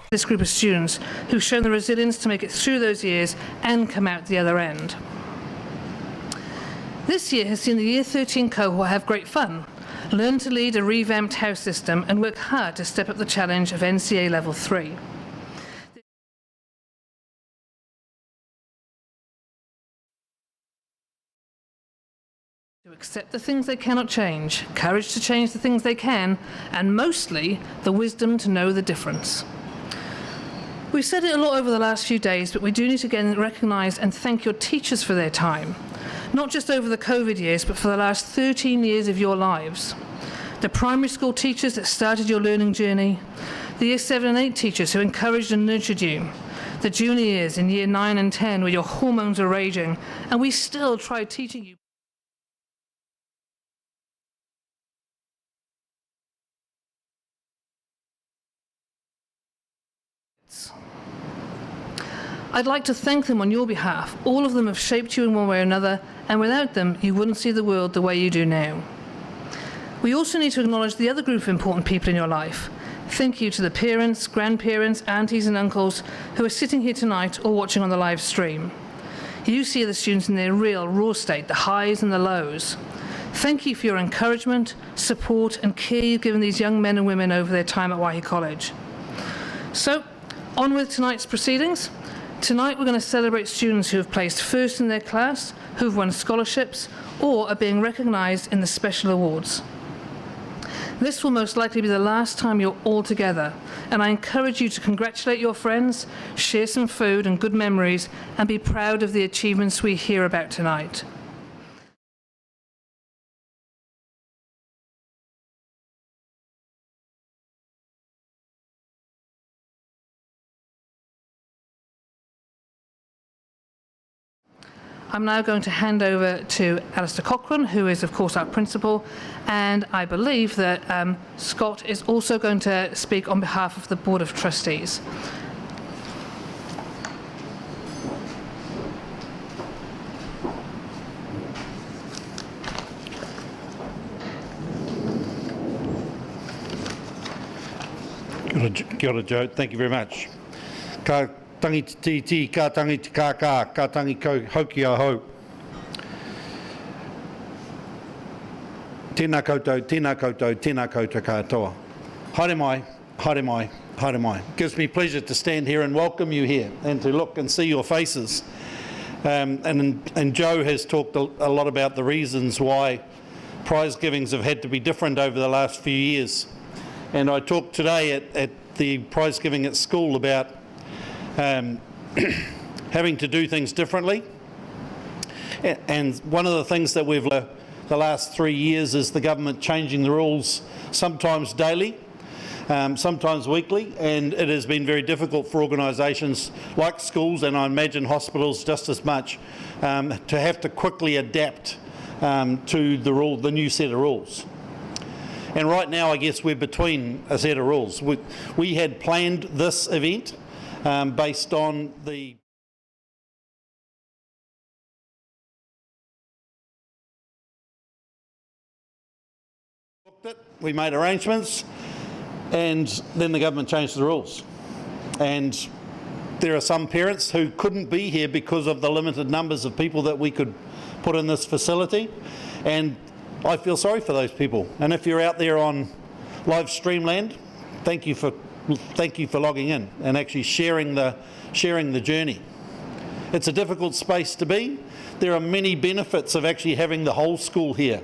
this group of students who've shown the resilience to make it through those years and come out the other end. This year has seen the Year 13 cohort have great fun, learn to lead a revamped house system and work hard to step up the challenge of NCA Level 3. To accept the things they cannot change, courage to change the things they can, and mostly the wisdom to know the difference. We've said it a lot over the last few days, but we do need to again recognise and thank your teachers for their time. Not just over the COVID years, but for the last 13 years of your lives. The primary school teachers that started your learning journey, the Year 7 and 8 teachers who encouraged and nurtured you, the junior years in Year 9 and 10 where your hormones are raging, and we still tried teaching you. I'd like to thank them on your behalf. All of them have shaped you in one way or another, and without them, you wouldn't see the world the way you do now. We also need to acknowledge the other group of important people in your life. Thank you to the parents, grandparents, aunties and uncles who are sitting here tonight or watching on the live stream. You see the students in their real, raw state, the highs and the lows. Thank you for your encouragement, support and care you've given these young men and women over their time at Waihi College. So, on with tonight's proceedings. Tonight we're going to celebrate students who have placed first in their class, who've won scholarships, or are being recognised in the special awards. This will most likely be the last time you're all together, and I encourage you to congratulate your friends, share some food and good memories, and be proud of the achievements we hear about tonight. I'm now going to hand over to Alistair Cochrane, who is, of course, our principal, and I believe that Scott is also going to speak on behalf of the Board of Trustees. Kia ora, Joe. Thank you very much. Ka tangi ti ti, ka tangi ti ka, ka tangi ko hoki a ho. Tēnā koutou, tēnā koutou, tēnā koutou katoa. Haere mai, haere mai, haere mai. It gives me pleasure to stand here and welcome you here and to look and see your faces. And Joe has talked a lot about the reasons why prize givings have had to be different over the last few years. And I talked today at the prize giving at school about having to do things differently. And one of the things that we've learned the last 3 years is the government changing the rules, sometimes daily, sometimes weekly, and it has been very difficult for organisations like schools, and I imagine hospitals just as much, to have to quickly adapt to the new set of rules. And right now, I guess we're between a set of rules. We had planned this event based on the we made arrangements, and then the government changed the rules. And there are some parents who couldn't be here because of the limited numbers of people that we could put in this facility, and I feel sorry for those people. And if you're out there on live stream land, thank you for logging in and actually sharing the journey. It's a difficult space to be. There are many benefits of actually having the whole school here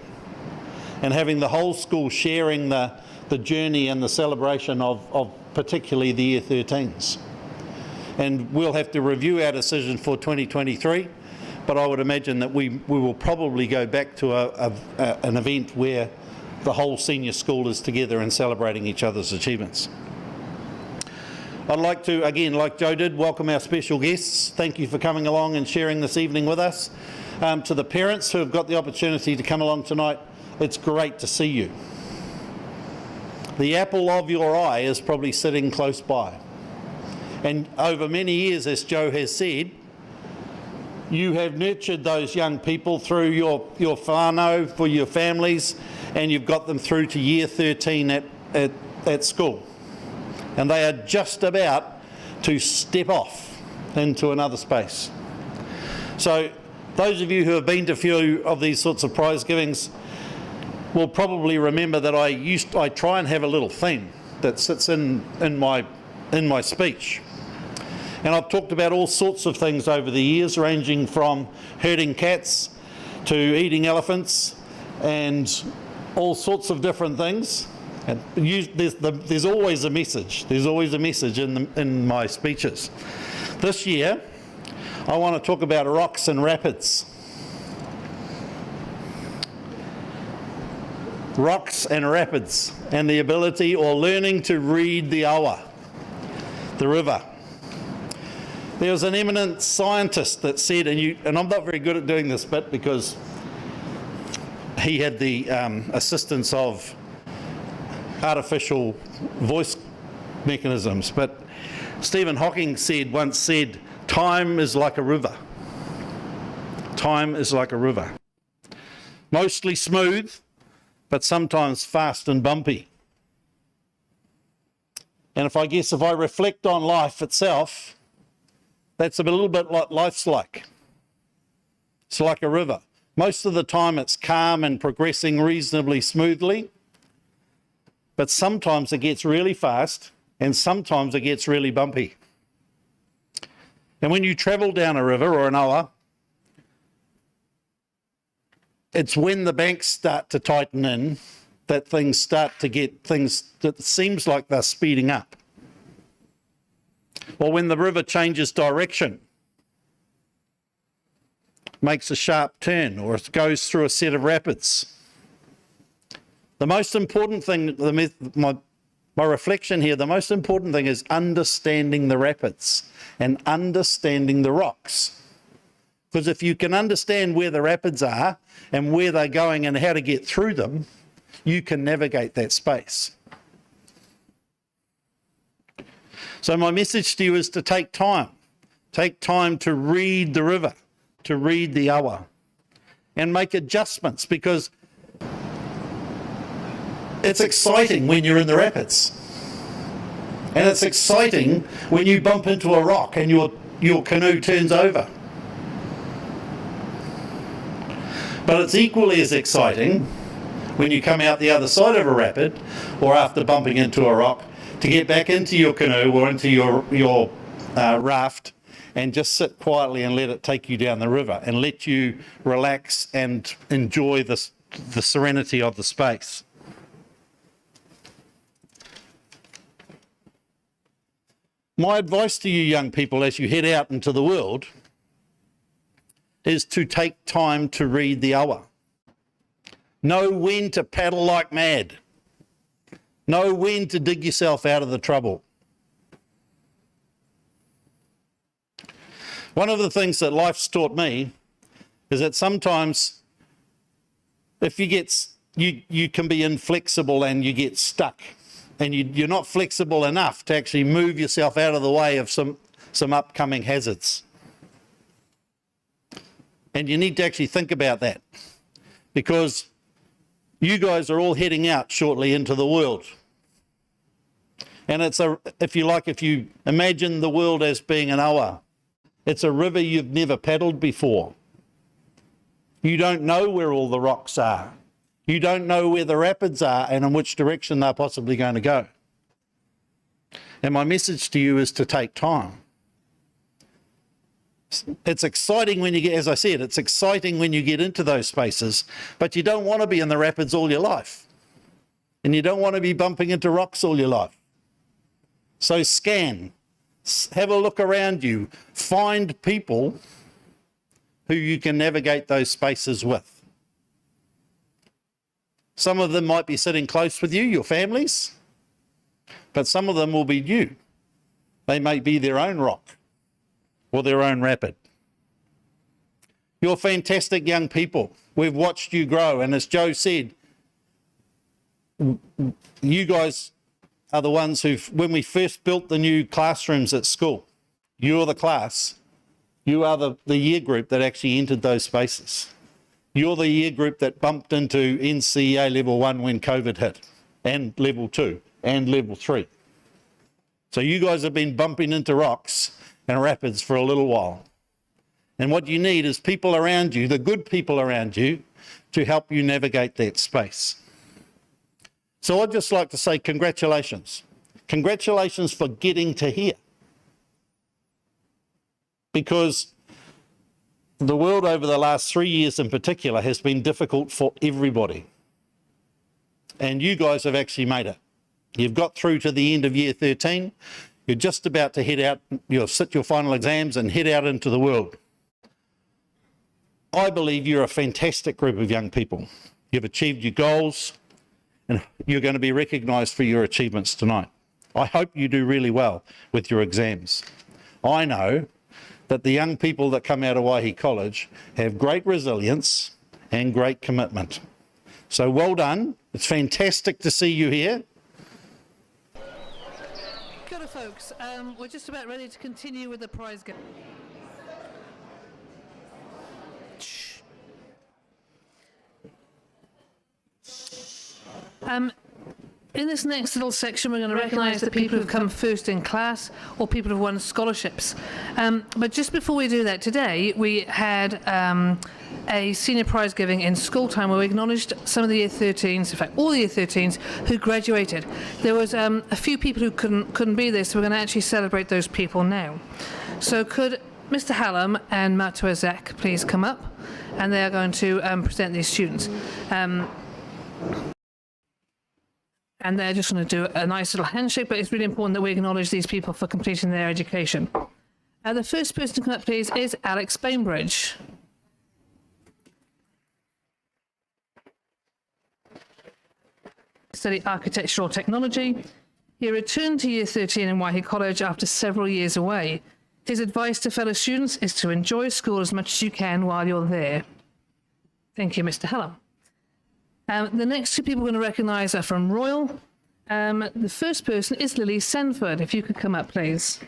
and having the whole school sharing the journey and the celebration of particularly the Year 13s. And we'll have to review our decision for 2023, but I would imagine that we will probably go back to an event where the whole senior school is together and celebrating each other's achievements. I'd like to, again, like Joe did, welcome our special guests. Thank you for coming along and sharing this evening with us. To the parents who have got the opportunity to come along tonight, it's great to see you. The apple of your eye is probably sitting close by. And over many years, as Joe has said, you have nurtured those young people through your whānau, for your families, and you've got them through to Year 13 at school. And they are just about to step off into another space. So those of you who have been to a few of these sorts of prize givings will probably remember that I try and have a little theme that sits in my speech. And I've talked about all sorts of things over the years, ranging from herding cats to eating elephants and all sorts of different things. And there's always a message. There's always a message in my speeches. This year, I want to talk about rocks and rapids. Rocks and rapids, and the ability or learning to read the awa, the river. There was an eminent scientist that said, and I'm not very good at doing this bit because he had the assistance of artificial voice mechanisms, but Stephen Hawking once said, time is like a river. Time is like a river. Mostly smooth, but sometimes fast and bumpy. And if I reflect on life itself, that's a little bit like life's like. It's like a river. Most of the time it's calm and progressing reasonably smoothly, but sometimes it gets really fast and sometimes it gets really bumpy. And when you travel down a river or an awa, it's when the banks start to tighten in that things start to get things that seems like they're speeding up. Or when the river changes direction, makes a sharp turn, or it goes through a set of rapids. The most important thing, my reflection here, the most important thing is understanding the rapids and understanding the rocks. Because if you can understand where the rapids are and where they're going and how to get through them, you can navigate that space. So my message to you is to take time. Take time to read the river, to read the awa, and make adjustments, because it's exciting when you're in the rapids. And it's exciting when you bump into a rock and your canoe turns over. But it's equally as exciting when you come out the other side of a rapid, or after bumping into a rock, to get back into your canoe or into your raft and just sit quietly and let it take you down the river and let you relax and enjoy the serenity of the space. My advice to you young people as you head out into the world is to take time to read the awa. Know when to paddle like mad. Know when to dig yourself out of the trouble. One of the things that life's taught me is that sometimes if you can be inflexible and you get stuck, and you're not flexible enough to actually move yourself out of the way of some upcoming hazards. And you need to actually think about that, because you guys are all heading out shortly into the world. And if you imagine the world as being an awa, it's a river you've never paddled before. You don't know where all the rocks are. You don't know where the rapids are and in which direction they're possibly going to go. And my message to you is to take time. It's exciting when you get, as I said, it's exciting when you get into those spaces, but you don't want to be in the rapids all your life. And you don't want to be bumping into rocks all your life. So scan, have a look around you, find people who you can navigate those spaces with. Some of them might be sitting close with you, your families, but some of them will be you. They may be their own rock or their own rapid. You're fantastic young people. We've watched you grow, and as Joe said, you guys are the ones who, when we first built the new classrooms at school, you're the class. You are the year group that actually entered those spaces. You're the year group that bumped into NCEA level 1 when COVID hit, and level 2 and level 3. So you guys have been bumping into rocks and rapids for a little while. And what you need is people around you, the good people around you, to help you navigate that space. So I'd just like to say congratulations. Congratulations for getting to here. Because the world over the last 3 years in particular has been difficult for everybody. And you guys have actually made it. You've got through to the end of year 13. You're just about to head out, you'll sit your final exams and head out into the world. I believe you're a fantastic group of young people. You've achieved your goals and you're going to be recognised for your achievements tonight. I hope you do really well with your exams. I know that the young people that come out of Waihi College have great resilience and great commitment. So well done. It's fantastic to see you here. Kia ora, folks. We're just about ready to continue with the prize game. In this next little section, we're going to recognise the people who've come first in class or people who've won scholarships. But just before we do that, today we had a senior prize giving in school time where we acknowledged some of the year 13s, in fact all the year 13s who graduated. There was a few people who couldn't be there, so we're going to actually celebrate those people now. So could Mr. Hallam and Matua Zach please come up, and they are going to present these students. And they're just going to do a nice little handshake, but it's really important that we acknowledge these people for completing their education. The first person to come up, please, is Alex Bainbridge. Studied architectural technology. He returned to year 13 in Waihi College after several years away. His advice to fellow students is to enjoy school as much as you can while you're there. Thank you, Mr. Hallam. The next two people we're going to recognise are from Royal. The first person is Lily Sanford. If you could come up, please.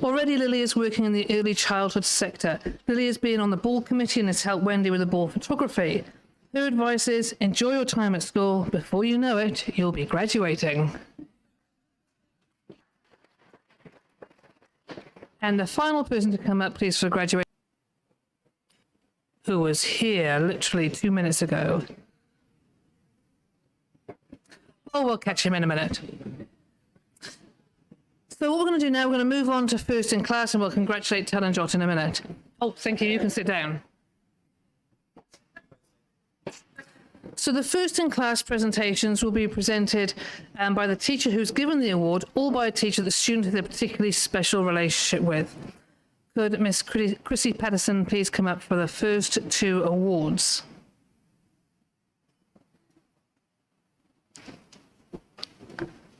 Already Lily is working in the early childhood sector. Lily has been on the ball committee and has helped Wendy with the ball photography. Her advice is, enjoy your time at school. Before you know it, you'll be graduating. And the final person to come up, please, for graduation, who was here literally 2 minutes ago. Oh, we'll catch him in a minute. So what we're going to do now, we're going to move on to first in class, and we'll congratulate Talanjot in a minute. Oh, thank you. You can sit down. So the first in class presentations will be presented by the teacher who's given the award, or by a teacher the student has a particularly special relationship with. Could Miss Chrissy Patterson please come up for the first two awards?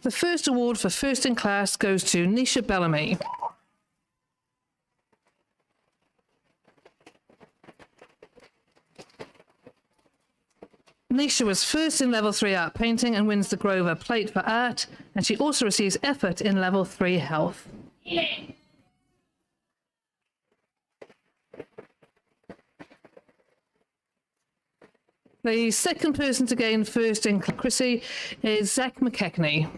The first award for first in class goes to Nisha Bellamy. Nisha was first in Level 3 Art Painting and wins the Grover Plate for Art, and she also receives effort in Level 3 Health. The second person to gain first in Chrissy is Zach McKechnie.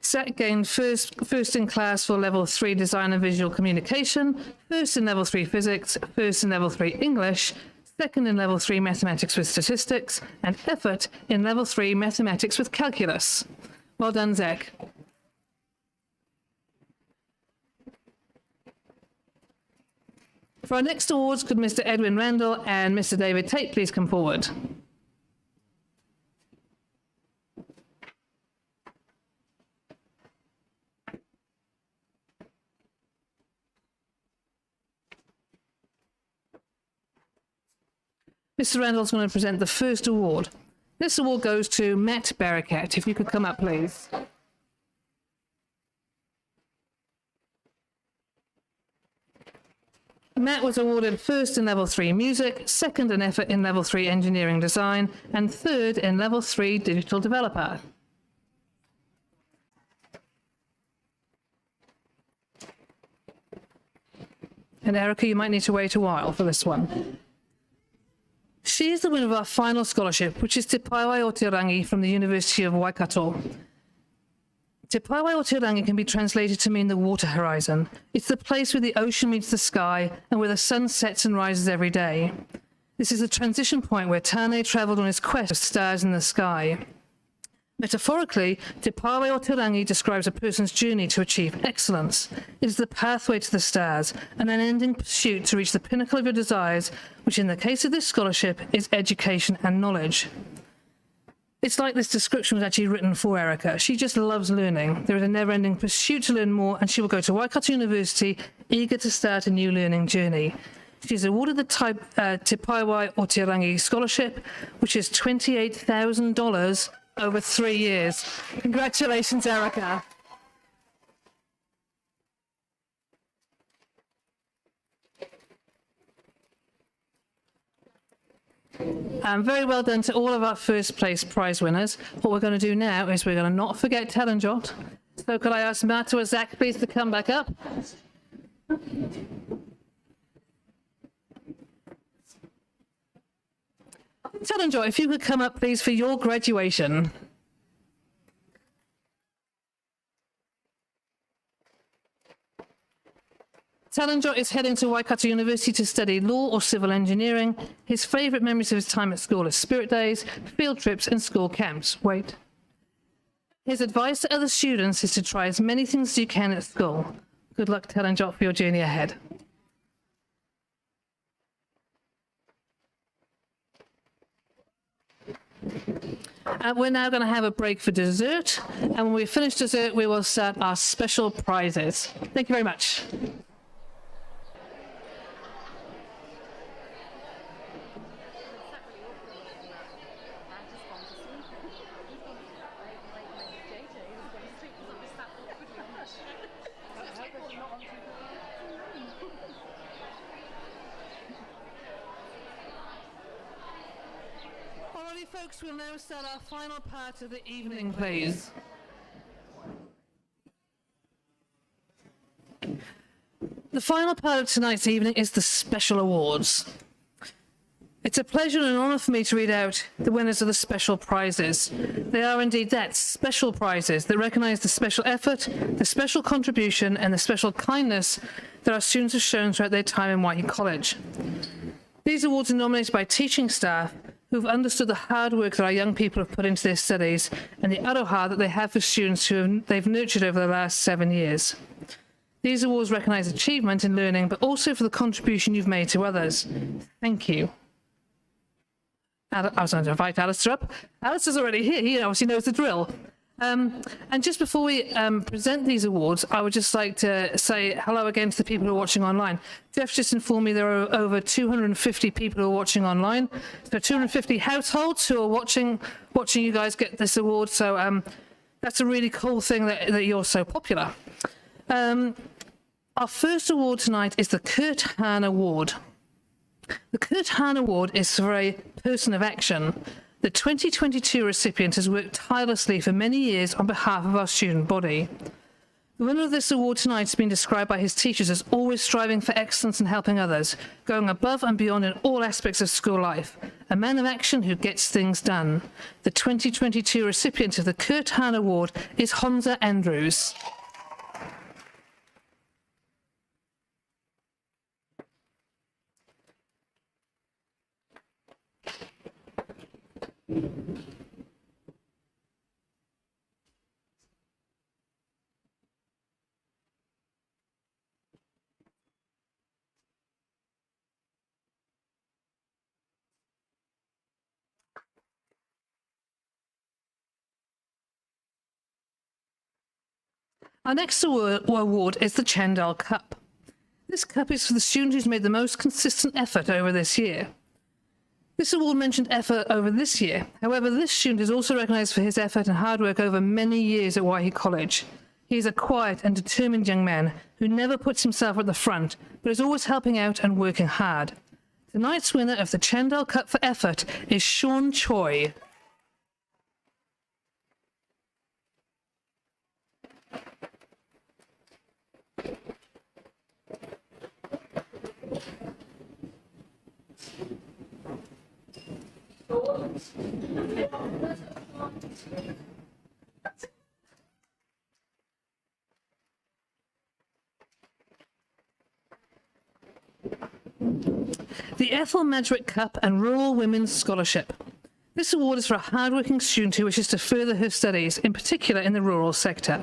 Zach gained first in class for Level 3 Design and Visual Communication, first in Level 3 Physics, first in Level 3 English, second in Level 3 Mathematics with Statistics, and effort in Level 3 Mathematics with Calculus. Well done, Zach. For our next awards, could Mr. Edwin Randall and Mr. David Tate please come forward? Mr. Randall's going to present the first award. This award goes to Matt Barracat. If you could come up, please. Matt was awarded first in Level 3 Music, second in effort in Level 3 Engineering Design, and third in Level 3 Digital Developer. And Erica, you might need to wait a while for this one. She is the winner of our final scholarship, which is Te Paiwai o Te Rangi from the University of Waikato. Te Paiwai o Te Rangi can be translated to mean the water horizon. It's the place where the ocean meets the sky and where the sun sets and rises every day. This is a transition point where Tane travelled on his quest of stars in the sky. Metaphorically, Te Paiwai o Te Rangi describes a person's journey to achieve excellence. It is the pathway to the stars, an unending pursuit to reach the pinnacle of your desires, which in the case of this scholarship is education and knowledge. It's like this description was actually written for Erica. She just loves learning. There is a never-ending pursuit to learn more, and she will go to Waikato University, eager to start a new learning journey. She's awarded the Te Paiwai o Te Rangi Scholarship, which is $28,000 over 3 years. Congratulations, Erica. Very well done to all of our first place prize winners. What we're going to do now is we're going to not forget Talenjot. So could I ask Marta or Zach please to come back up? Talenjot, if you could come up please for your graduation. Talenjot is heading to Waikato University to study law or civil engineering. His favourite memories of his time at school are spirit days, field trips and school camps. Wait. His advice to other students is to try as many things as you can at school. Good luck, Talenjot, for your journey ahead. We're now going to have a break for dessert, and when we finish dessert, we will start our special prizes. Thank you very much. Alrighty, folks, we'll now start our final part of the evening, please. The final part of tonight's evening is the special awards. It's a pleasure and an honour for me to read out the winners of the special prizes. They are indeed that, special prizes that recognise the special effort, the special contribution and the special kindness that our students have shown throughout their time in Waihi College. These awards are nominated by teaching staff who've understood the hard work that our young people have put into their studies and the aroha that they have for students they've nurtured over the last 7 years. These awards recognise achievement in learning, but also for the contribution you've made to others. Thank you. I was going to invite Alistair up. Alistair's already here. He obviously knows the drill. And just before we present these awards, I would just like to say hello again to the people who are watching online. Jeff just informed me there are over 250 people who are watching online. So 250 households who are watching you guys get this award. So that's a really cool thing that you're so popular. Our first award tonight is the Kurt Hahn Award. The Kurt Hahn Award is for a person of action. The 2022 recipient has worked tirelessly for many years on behalf of our student body. The winner of this award tonight has been described by his teachers as always striving for excellence and helping others, going above and beyond in all aspects of school life. A man of action who gets things done. The 2022 recipient of the Kurt Hahn Award is Honza Andrews. Our next award is the Chandal Cup. This cup is for the student who's made the most consistent effort over this year. This award mentioned effort over this year. However, this student is also recognised for his effort and hard work over many years at Waihi College. He is a quiet and determined young man who never puts himself at the front, but is always helping out and working hard. Tonight's winner of the Chandal Cup for effort is Sean Choi. The Ethel Madrick Cup and Rural Women's Scholarship. This award is for a hardworking student who wishes to further her studies, in particular in the rural sector.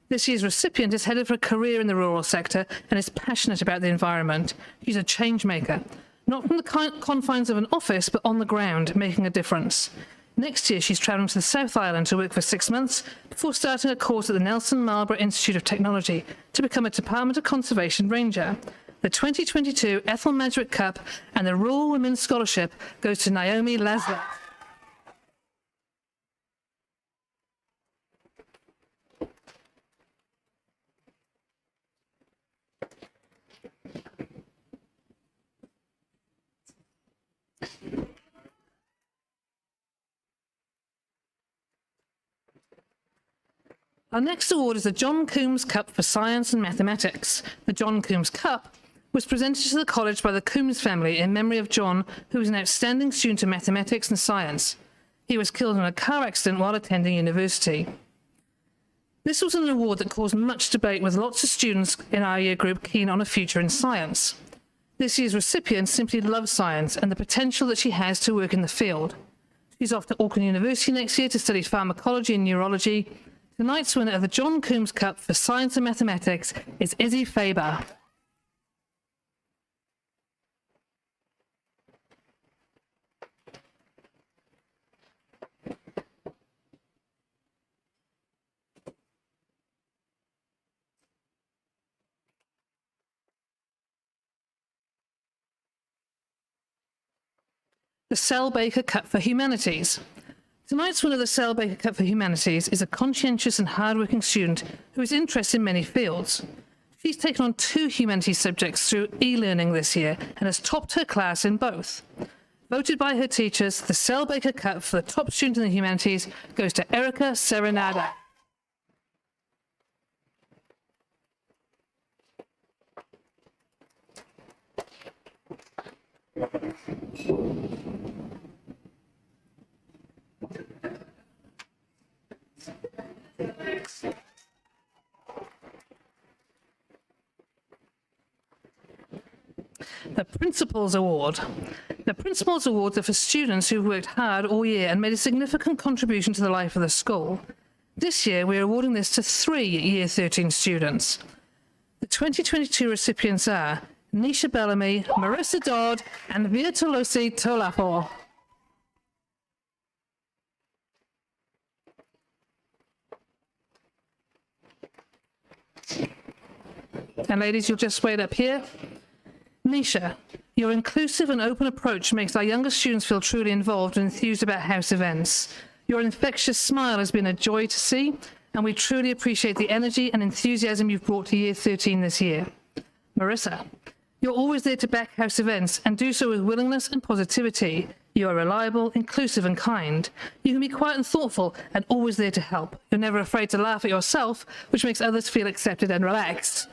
This year's recipient is headed for a career in the rural sector and is passionate about the environment. She's a change maker, not from the confines of an office, but on the ground, making a difference. Next year, she's travelling to the South Island to work for 6 months before starting a course at the Nelson Marlborough Institute of Technology to become a Department of Conservation Ranger. The 2022 Ethel Madrick Cup and the Rural Women's Scholarship goes to Naomi Lasler. Our next award is the John Coombs Cup for Science and Mathematics. The John Coombs Cup was presented to the college by the Coombs family in memory of John, who was an outstanding student in mathematics and science. He was killed in a car accident while attending university. This was an award that caused much debate, with lots of students in our year group keen on a future in science. This year's recipient simply loves science and the potential that she has to work in the field. She's off to Auckland University next year to study pharmacology and neurology. Tonight's winner of the John Coombs Cup for Science and Mathematics is Izzy Faber. The Sel Baker Cup for Humanities. Tonight's winner of the Sel Baker Cup for Humanities is a conscientious and hardworking student who is interested in many fields. She's taken on 2 humanities subjects through e-learning this year and has topped her class in both. Voted by her teachers, the Sel Baker Cup for the top student in the humanities goes to Erica Serenada. The Principals Award. The Principals Awards are for students who've worked hard all year and made a significant contribution to the life of the school. This year, we're awarding this to 3 Year 13 students. The 2022 recipients are Nisha Bellamy, Marissa Dodd, and Virtuosi Tolapo. And ladies, you'll just wait up here. Nisha, your inclusive and open approach makes our younger students feel truly involved and enthused about house events. Your infectious smile has been a joy to see, and we truly appreciate the energy and enthusiasm you've brought to Year 13 this year. Marissa, you're always there to back house events and do so with willingness and positivity. You are reliable, inclusive, and kind. You can be quiet and thoughtful and always there to help. You're never afraid to laugh at yourself, which makes others feel accepted and relaxed.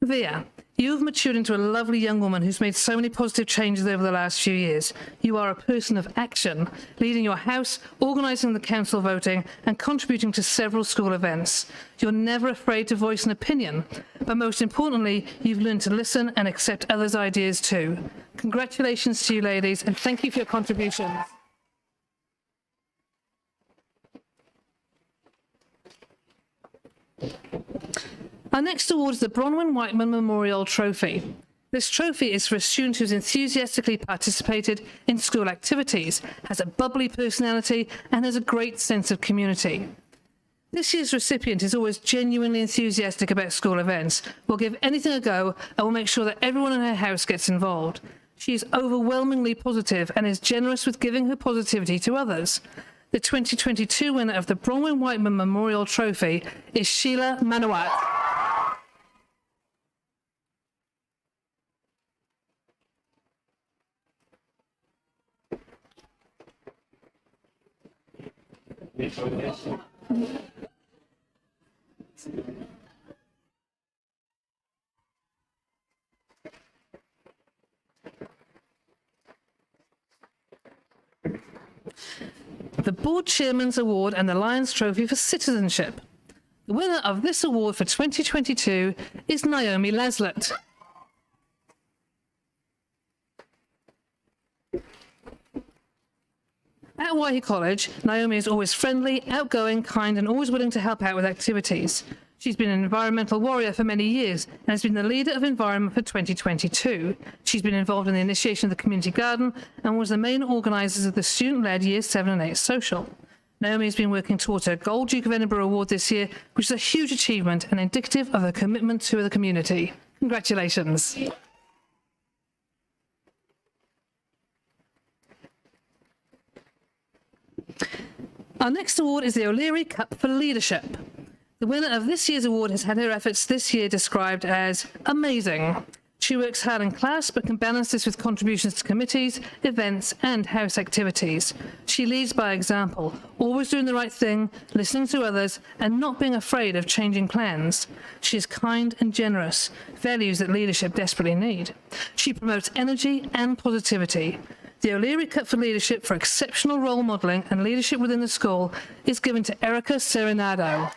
Via, you've matured into a lovely young woman who's made so many positive changes over the last few years. You are a person of action, leading your house, organising the council voting, and contributing to several school events. You're never afraid to voice an opinion, but most importantly, you've learned to listen and accept others' ideas too. Congratulations to you, ladies, and thank you for your contributions. Our next award is the Bronwyn Whiteman Memorial Trophy. This trophy is for a student who's enthusiastically participated in school activities, has a bubbly personality, and has a great sense of community. This year's recipient is always genuinely enthusiastic about school events, will give anything a go, and will make sure that everyone in her house gets involved. She is overwhelmingly positive and is generous with giving her positivity to others. The 2022 winner of the Bronwyn Whiteman Memorial Trophy is Sheila Manawat. the Board Chairman's Award and the Lions Trophy for Citizenship. The winner of this award for 2022 is Naomi Laslett. At Waihi College, Naomi is always friendly, outgoing, kind, and always willing to help out with activities. She's been an environmental warrior for many years and has been the leader of environment for 2022. She's been involved in the initiation of the community garden and was the main organisers of the student-led Years 7 and 8 social. Naomi has been working towards her Gold Duke of Edinburgh Award this year, which is a huge achievement and indicative of her commitment to the community. Congratulations. Our next award is the O'Leary Cup for Leadership. The winner of this year's award has had her efforts this year described as amazing. She works hard in class but can balance this with contributions to committees, events and house activities. She leads by example, always doing the right thing, listening to others and not being afraid of changing plans. She is kind and generous, values that leadership desperately need. She promotes energy and positivity. The O'Leary Cup for Leadership for exceptional role modelling and leadership within the school is given to Erica Serenado.